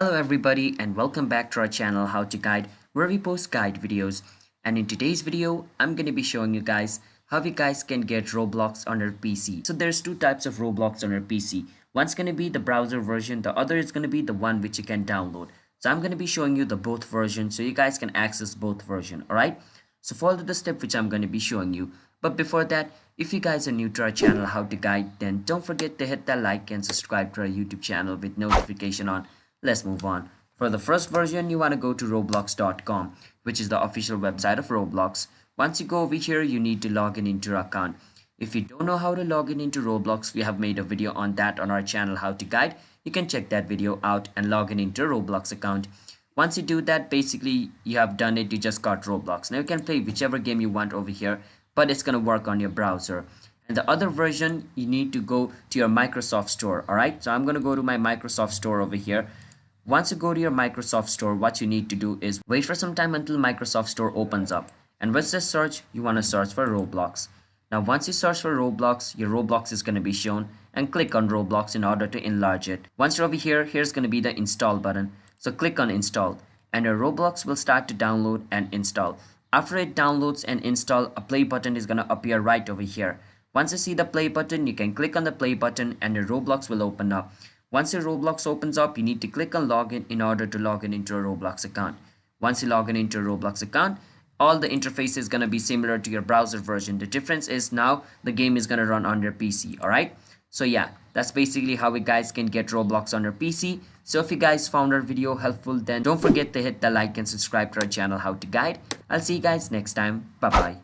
Hello everybody and welcome back to our channel How to Guide, where we post guide videos. And in today's video I'm going to be showing you guys how you guys can get Roblox on your PC. So there's two types of Roblox on your PC. One's going to be the browser version, the other is going to be the one which you can download. So I'm going to be showing you the both versions so you guys can access both version. Alright, so follow the step which I'm going to be showing you. But before that, if you guys are new to our channel How to Guide, then don't forget to hit that like and subscribe to our YouTube channel with notification on. Let's move on. For the first version, you want to go to roblox.com, which is the official website of Roblox. Once you go over here, you need to log in into your account. If you don't know how to log in into Roblox, we have made a video on that on our channel How to Guide. You can check that video out and log in into your Roblox account. Once you do that, basically you have done it, you just got Roblox. Now you can play whichever game you want over here, but it's going to work on your browser. And the other version, you need to go to your Microsoft Store. Alright, so I'm going to go to my Microsoft Store over here. Once you go to your Microsoft Store, what you need to do is wait for some time until Microsoft Store opens up. And with this search, you want to search for Roblox. Now once you search for Roblox, your Roblox is going to be shown, and click on Roblox in order to enlarge it. Once you're over here, here's going to be the install button. So click on install and your Roblox will start to download and install. After it downloads and install, a play button is going to appear right over here. Once you see the play button, you can click on the play button and your Roblox will open up. Once your Roblox opens up, you need to click on login in order to log in into a Roblox account. Once you log in into a Roblox account, all the interface is going to be similar to your browser version. The difference is now the game is going to run on your PC. Alright, so yeah, that's basically how you guys can get Roblox on your PC. So if you guys found our video helpful, then don't forget to hit the like and subscribe to our channel How to Guide. I'll see you guys next time. Bye bye.